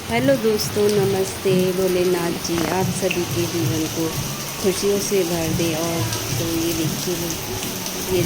Hello दोस्तों, नमस्ते। भोलेनाथ जी आप सभी के जीवन को खुशियों से भर दे। और तो ये देखिए, ये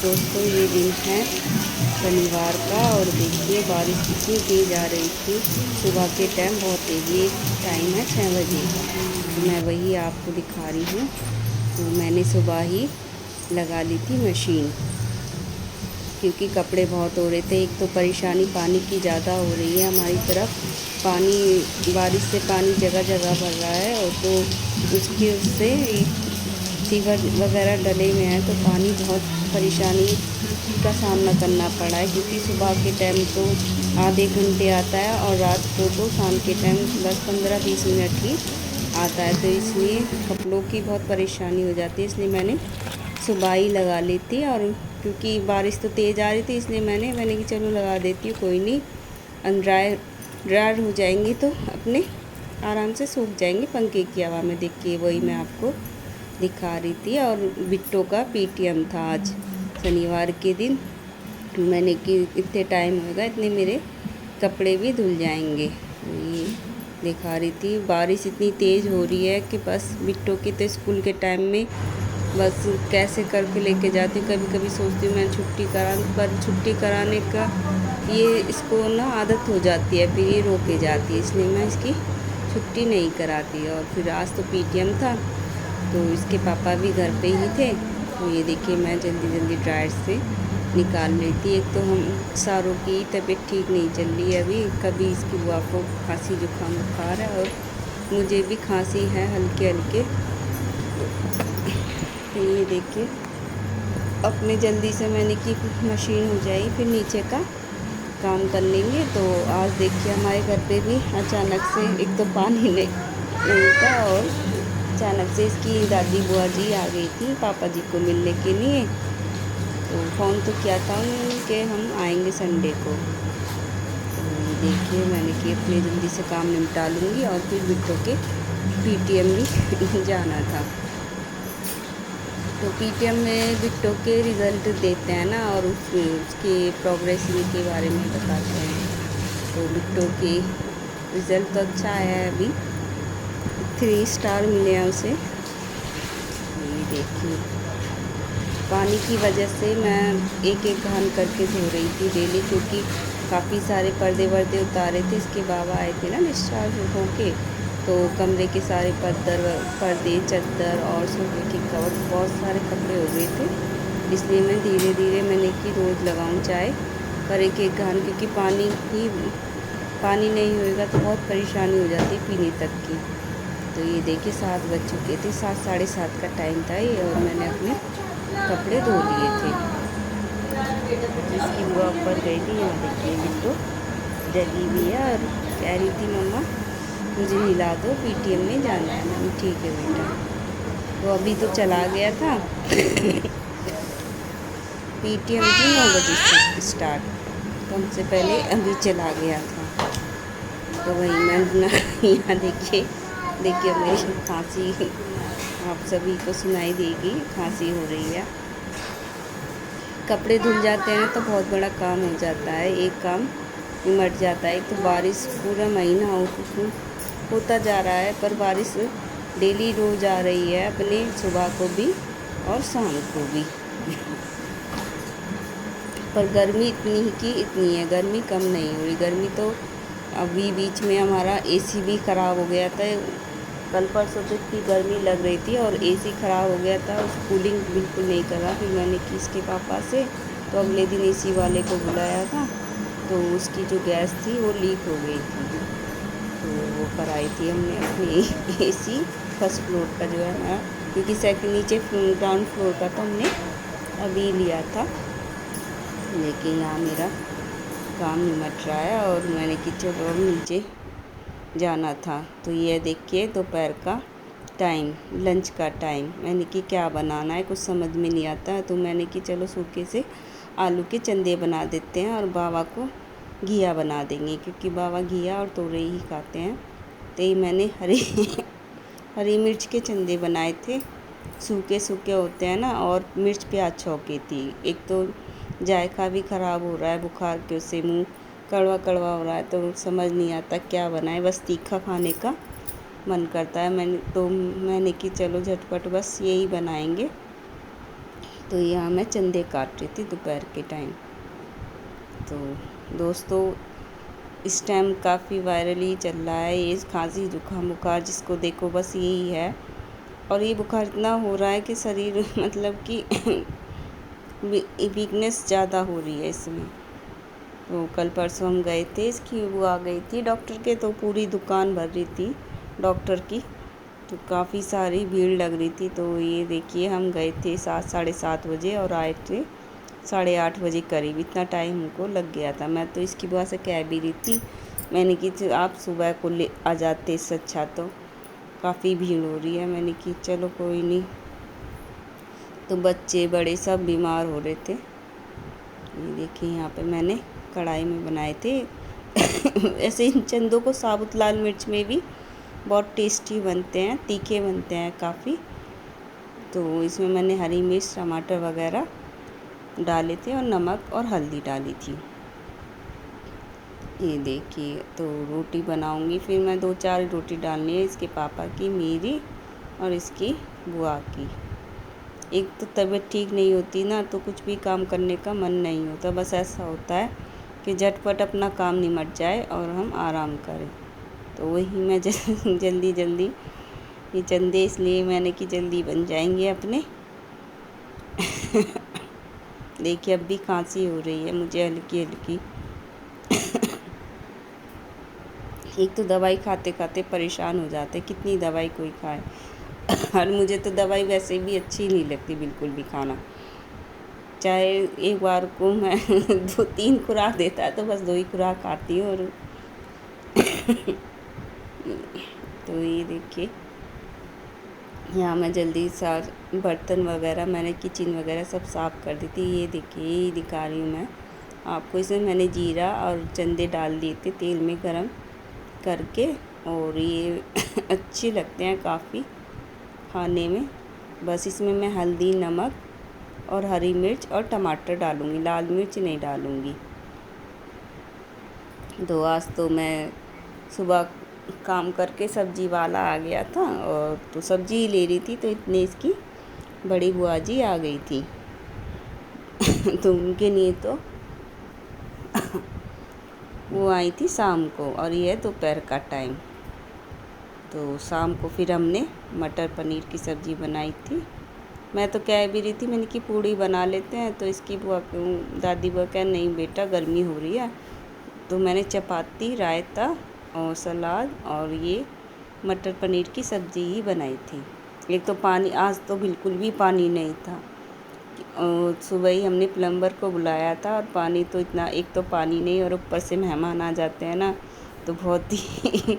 दोस्तों ये दिन है शनिवार का। और देखिए बारिश कितनी तेज़ आ रही थी सुबह के टाइम, बहुत तेज़। ये टाइम है 6 बजे का, तो मैं वही आपको दिखा रही हूँ। तो मैंने सुबह ही लगा ली थी मशीन, क्योंकि कपड़े बहुत हो रहे थे। एक तो परेशानी पानी की ज़्यादा हो रही है हमारी तरफ, पानी बारिश से पानी जगह जगह भर रहा है। और तो उससे सीवर वगैरह डले हुए हैं, तो पानी बहुत परेशानी का सामना करना पड़ा है। क्योंकि सुबह के टाइम तो आधे घंटे आता है और रात को तो शाम के टाइम बस 15-20 मिनट ही आता है। तो इसलिए कपड़ों की बहुत परेशानी हो जाती है, इसलिए मैंने सुबह ही लगा ली थी। और क्योंकि बारिश तो तेज़ आ रही थी, इसलिए मैंने कि चलो लगा देती हूँ, कोई नहीं, ड्रायर हो जाएंगी तो अपने आराम से सूख जाएंगे पंखे की हवा में। देखिए वही मैं आपको दिखा रही थी। और बिट्टो का पीटीएम था आज शनिवार के दिन। मैंने कि इतने टाइम होगा, इतने मेरे कपड़े भी धुल जाएंगे। ये दिखा रही थी। बारिश इतनी तेज़ हो रही है कि बस बिट्टो की तो स्कूल के टाइम में बस कैसे करके लेके जाती हूँ। कभी कभी सोचती हूँ मैं छुट्टी करा, पर छुट्टी कराने का ये इसको ना आदत हो जाती है, फिर ये रोके जाती है, इसलिए मैं इसकी छुट्टी नहीं कराती। और फिर आज तो पीटीएम था, तो इसके पापा भी घर पे ही थे। तो ये देखिए मैं जल्दी जल्दी ड्रायर से निकाल रही थी। एक तो हम सारों की तबीयत ठीक नहीं चल रही है अभी, कभी इसकी बुआ को खांसी जुकाम बुखार है, और मुझे भी खांसी है हल्के हल्के। तो ये देखिए अपने जल्दी से मैंने की मशीन हो जाएगी, फिर नीचे का काम कर लेंगे। तो आज देखिए हमारे घर पे भी अचानक से एक तो पानी नहीं था, और अचानक से इसकी दादी बुआ जी आ गई थी पापा जी को मिलने के लिए। तो फ़ोन तो किया था उन्होंने कि हम आएंगे संडे को। तो ये देखिए मैंने कि अपने जल्दी से काम निपटा लूँगी, और फिर बिट्टो के पीटीएम भी जाना था। तो पीटीएम में बिट्टो के रिज़ल्ट देते हैं ना, और उसके प्रोग्रेसिंग के बारे में बताते हैं। तो बिट्टो के रिज़ल्ट तो अच्छा आया है, अभी 3 स्टार मिले हैं उसे। ये देखिए पानी की वजह से मैं एक एक घान करके धो रही थी डेली, क्योंकि काफ़ी सारे पर्दे वर्दे उतारे थे। इसके बाबा आए थे ना डिस्चार्ज होके, तो कमरे के सारे पर्दे चादर और सोफे के कवर, बहुत सारे कपड़े हो गए थे। इसलिए मैं धीरे धीरे मैंने कि रोज़ लगाऊं चाय पर एक एक घान, क्योंकि पानी नहीं होएगा तो बहुत परेशानी हो जाती है पीने तक की। तो ये देखिए 7 बज चुके थे, 7 साढ़े 7 का टाइम था ये, और मैंने अपने कपड़े धो लिए थे। इसकी बुआ ऊपर गई थी, यहाँ देखिए बिट्टू जगी भी है, और कह रही थी मम्मा मुझे हिला दो, पीटीएम में जाना है। मैंने ठीक है बेटा। तो अभी तो चला गया था पीटीएम थी 9 बजे से स्टार्ट, तो हमसे पहले अभी चला गया था। तो वही मैं यहाँ देखिए मेरी खांसी आप सभी को सुनाई देगी, खांसी हो रही है। कपड़े धुल जाते हैं तो बहुत बड़ा काम हो जाता है, एक काम निमट जाता है। एक तो बारिश पूरा महीना होता जा रहा है, पर बारिश डेली रोज आ रही है, अपने सुबह को भी और शाम को भी पर गर्मी इतनी है, गर्मी कम नहीं हो रही। गर्मी तो अभी बीच में हमारा एसी भी ख़राब हो गया था, कल परसों तो इतनी गर्मी लग रही थी और एसी ख़राब हो गया था, उस कूलिंग बिल्कुल नहीं कर रहा। फिर मैंने की इसके पापा से, तो अगले दिन एसी वाले को बुलाया था, तो उसकी जो गैस थी वो लीक हो गई थी, तो वो कराई थी हमने अपनी एसी फर्स्ट फ्लोर का जो है हमारा, क्योंकि सेकंड नीचे ग्राउंड फ्लोर का तो हमने अभी लिया था। लेकिन यहाँ मेरा काम निमट रहा है, और मैंने कि चलो अब नीचे जाना था। तो ये देखिए दोपहर का टाइम, लंच का टाइम, मैंने कि क्या बनाना है कुछ समझ में नहीं आता है। तो मैंने कि चलो सूखे से आलू के चंदे बना देते हैं, और बाबा को घिया बना देंगे, क्योंकि बाबा घिया और तोरई ही खाते हैं। तो ये मैंने हरी मिर्च के चंदे बनाए थे, सूखे सूखे होते हैं ना, और मिर्च प्याज छौंकी थी। एक तो जायका भी ख़राब हो रहा है बुखार के, उससे मुँह कड़वा कड़वा हो रहा है तो समझ नहीं आता क्या बनाए, बस तीखा खाने का मन करता है। मैंने कि चलो झटपट बस यही बनाएंगे। तो यहाँ मैं चंदे काट रही थी दोपहर के टाइम। तो दोस्तों इस टाइम काफ़ी वायरल ही चल रहा है ये खांसी जुकाम बुखार, जिसको देखो बस यही है। और ये बुखार इतना हो रहा है कि शरीर मतलब कि वीकनेस ज़्यादा हो रही है इसमें। तो कल परसों हम गए थे, इसकी वो आ गई थी डॉक्टर के, तो पूरी दुकान भर रही थी डॉक्टर की, तो काफ़ी सारी भीड़ लग रही थी। तो ये देखिए हम गए थे 7-7:30 बजे और आए थे 8:30 बजे करीब। इतना टाइम हमको लग गया था। मैं तो इसकी वजह से कह भी रही थी, मैंने कि आप सुबह को ले आ जाते, इससे अच्छा तो काफ़ी भीड़ हो रही है। मैंने कि चलो कोई नहीं। तो बच्चे बड़े सब बीमार हो रहे थे। ये देखिए यहाँ पे मैंने कढ़ाई में बनाए थे ऐसे इन चंदों को साबुत लाल मिर्च में भी बहुत टेस्टी बनते हैं, तीखे बनते हैं काफ़ी। तो इसमें मैंने हरी मिर्च टमाटर वगैरह डाले थे और नमक और हल्दी डाली थी। ये देखिए तो रोटी बनाऊंगी, फिर मैं 2-4 रोटी डालनी है, इसके पापा की, मेरी और इसकी बुआ की। एक तो तबीयत ठीक नहीं होती ना, तो कुछ भी काम करने का मन नहीं होता। बस ऐसा होता है कि झटपट अपना काम निमट जाए और हम आराम करें। तो वही मैं जल्दी जल्दी ये चंदे इसलिए मैंने कि जल्दी बन जाएंगे अपने देखिए अब भी खांसी हो रही है मुझे हल्की हल्की एक तो दवाई खाते खाते परेशान हो जाते, कितनी दवाई कोई खाए और मुझे तो दवाई वैसे भी अच्छी नहीं लगती बिल्कुल भी खाना। चाहे एक बार को मैं 2-3 खुराक देता है तो बस 2 ही खुराक खाती हूँ। और तो ये देखिए यहाँ मैं जल्दी सा बर्तन वगैरह, मैंने किचन वगैरह सब साफ़ कर दी थी। ये देखिए ये दिखा रही हूँ मैं आपको। इसमें मैंने जीरा और चंदे डाल दिए थे तेल में गरम करके, और ये अच्छे लगते हैं काफ़ी खाने में। बस इसमें मैं हल्दी नमक और हरी मिर्च और टमाटर डालूँगी, लाल मिर्च नहीं डालूँगी। तो आज तो मैं सुबह काम करके सब्जी वाला आ गया था और तो सब्जी ही ले रही थी, तो इतने इसकी बड़ी बुआ जी आ गई थी तो उनके लिए तो वो आई थी शाम को, और ये है दोपहर का टाइम। तो शाम को फिर हमने मटर पनीर की सब्ज़ी बनाई थी। मैं तो कह भी रही थी, मैंने कि पूड़ी बना लेते हैं, तो इसकी बुआ दादी बुआ कह नहीं बेटा गर्मी हो रही है। तो मैंने चपाती रायता और सलाद और ये मटर पनीर की सब्ज़ी ही बनाई थी। एक तो पानी आज तो बिल्कुल भी पानी नहीं था, और सुबह ही हमने प्लम्बर को बुलाया था और पानी तो इतना, एक तो पानी नहीं और ऊपर से मेहमान आ जाते हैं ना, तो बहुत ही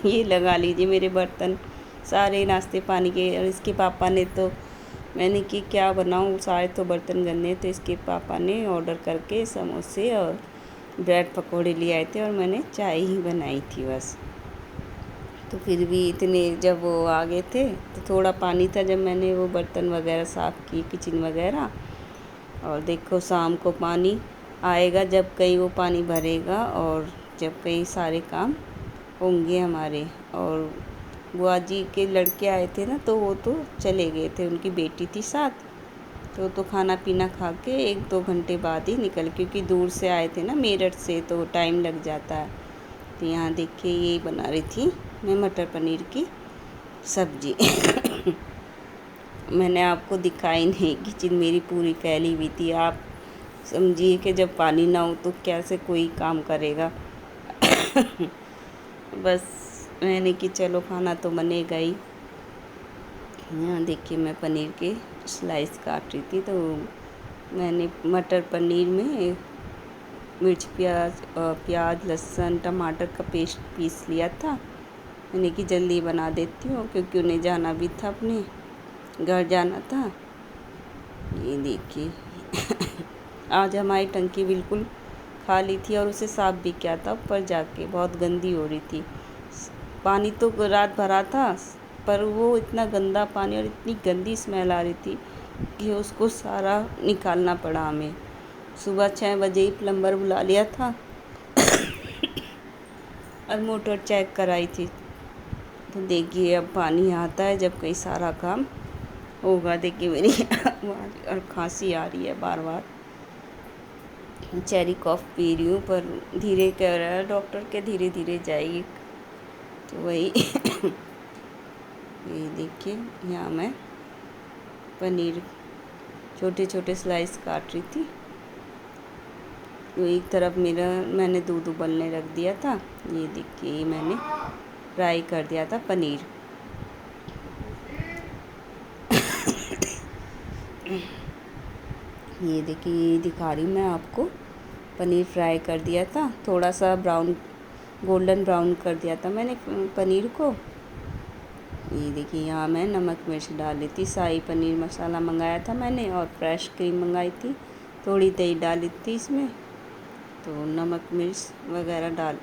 ये लगा लीजिए मेरे बर्तन सारे नाश्ते पानी के। और इसके पापा ने तो, मैंने कि क्या बनाऊँ, सारे तो बर्तन गंदे, तो इसके पापा ने ऑर्डर करके समोसे और ब्रेड पकौड़े ले आए थे और मैंने चाय ही बनाई थी बस। तो फिर भी इतने जब वो आ गए थे तो थोड़ा पानी था जब मैंने वो बर्तन वगैरह साफ़ किए किचन वगैरह। और देखो शाम को पानी आएगा जब कहीं वो पानी भरेगा और जब कहीं सारे काम होंगे हमारे। और बुआ जी के लड़के आए थे ना, तो वो तो चले गए थे, उनकी बेटी थी साथ, तो खाना पीना खा के 1-2 घंटे बाद ही निकल, क्योंकि दूर से आए थे ना मेरठ से, तो टाइम लग जाता है। तो यहाँ देखिए ये बना रही थी मैं मटर पनीर की सब्ज़ी मैंने आपको दिखाई नहीं, किचन मेरी पूरी फैली हुई थी। आप समझिए कि जब पानी ना हो तो कैसे कोई काम करेगा बस मैंने कि चलो खाना तो बनेगा ही। यहाँ देखिए मैं पनीर के स्लाइस काट रही थी, तो मैंने मटर पनीर में मिर्च प्याज लहसुन टमाटर का पेस्ट पीस लिया था। मैंने कि जल्दी बना देती हूँ क्योंकि उन्हें जाना भी था, अपने घर जाना था। ये देखिए आज हमारी टंकी बिल्कुल खाली थी और उसे साफ़ भी किया था, ऊपर जाके बहुत गंदी हो रही थी। पानी तो रात भरा था, पर वो इतना गंदा पानी और इतनी गंदी स्मेल आ रही थी कि उसको सारा निकालना पड़ा हमें। सुबह 6 बजे ही प्लम्बर बुला लिया था और मोटर चेक कराई थी। तो देखिए अब पानी आता है जब कई सारा काम होगा। देखिए मेरी आवाज़ और खांसी आ रही है बार बार। चेरी कॉफ़ पी रही हूँ पर धीरे कह रहा है डॉक्टर के, धीरे धीरे जाएगी। तो वही ये देखिए यहाँ मैं पनीर छोटे छोटे स्लाइस काट रही थी। तो एक तरफ मैंने दूध उबलने रख दिया था। ये देखिए मैंने फ्राई कर दिया था पनीर। ये देखिए, ये दिखा रही हूँ मैं आपको। पनीर फ्राई कर दिया था, थोड़ा सा गोल्डन ब्राउन कर दिया था मैंने पनीर को। ये देखिए यहाँ मैं नमक मिर्च डाल ली थी। शाही पनीर मसाला मंगाया था मैंने और फ्रेश क्रीम मंगाई थी। थोड़ी दही डाली थी इसमें, तो नमक मिर्च वगैरह डाल।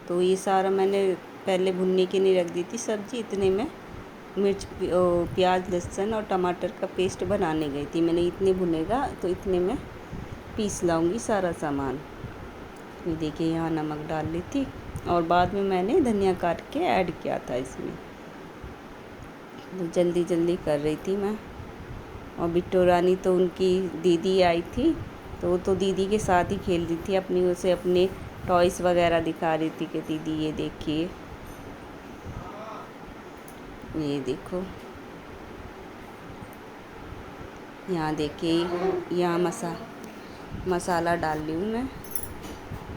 तो ये सारा मैंने पहले भुनने के लिए रख दी थी सब्ज़ी। इतने में मिर्च प्याज लहसुन और टमाटर का पेस्ट बनाने गई थी। मैंने इतने भुनेगा तो इतने में पीस लाऊंगी सारा सामान। ये देखिए यहाँ नमक डाल ली थी और बाद में मैंने धनिया काट के ऐड किया था इसमें। तो जल्दी जल्दी कर रही थी मैं। और बिट्टू रानी तो उनकी दीदी आई थी, तो वो तो दीदी के साथ ही खेल रही थी अपनी, उसे अपने टॉयस वगैरह दिखा रही थी कि दीदी ये देखिए, ये देखो। यहाँ देखिए यहाँ मसाला डाल रही हूँ मैं।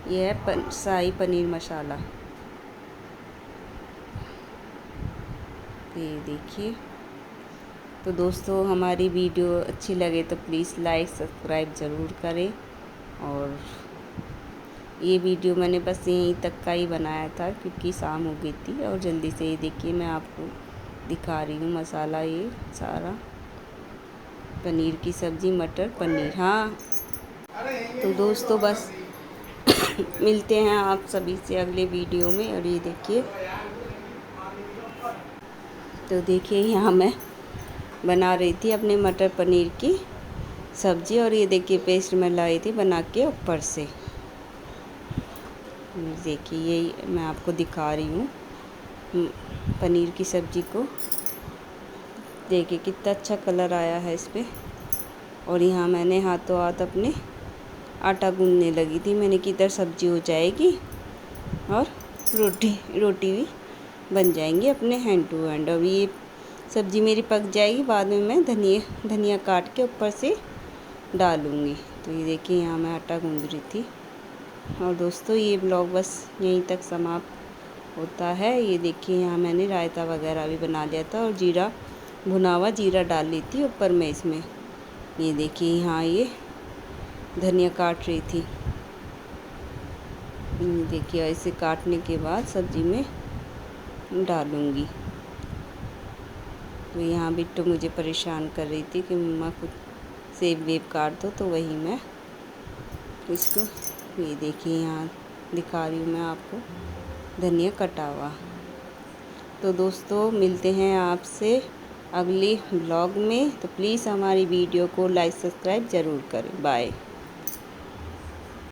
ये है शाही पनीर मसाला। ये देखिए। तो दोस्तों हमारी वीडियो अच्छी लगे तो प्लीज़ लाइक सब्सक्राइब ज़रूर करें। और ये वीडियो मैंने बस यहीं तक का ही बनाया था क्योंकि शाम हो गई थी। और जल्दी से ये देखिए मैं आपको दिखा रही हूँ मसाला, ये सारा पनीर की सब्ज़ी, मटर पनीर। हाँ तो दोस्तों बस मिलते हैं आप सभी से अगले वीडियो में। और ये देखिए, तो देखिए यहाँ मैं बना रही थी अपने मटर पनीर की सब्ज़ी। और ये देखिए पेस्ट मैं लाई थी बना के ऊपर से। देखिए यही मैं आपको दिखा रही हूँ पनीर की सब्ज़ी को। देखिए कितना अच्छा कलर आया है इस पर। और यहाँ मैंने हाथों हाथ अपने आटा गूंदने लगी थी मैंने कि इधर सब्ज़ी हो जाएगी और रोटी भी बन जाएंगी अपने हैंड टू हैंड। अब ये सब्ज़ी मेरी पक जाएगी, बाद में मैं धनिया काट के ऊपर से डालूँगी। तो ये देखिए यहाँ मैं आटा गूंद रही थी। और दोस्तों ये ब्लॉग बस यहीं तक समाप्त होता है। ये देखिए यहाँ मैंने रायता वगैरह भी बना लिया था और भुना हुआ जीरा डाल ली थी ऊपर में इसमें। ये देखिए यहाँ ये धनिया काट रही थी। देखिए ऐसे काटने के बाद सब्ज़ी में डालूँगी। तो यहाँ बिट्टू मुझे परेशान कर रही थी कि मम्मा कुछ सेब वेब काट दो, तो वही मैं इसको ये देखिए यहाँ दिखा रही हूँ मैं आपको धनिया कटा हुआ। तो दोस्तों मिलते हैं आपसे अगले ब्लॉग में। तो प्लीज़ हमारी वीडियो को लाइक सब्सक्राइब ज़रूर करें। बाय।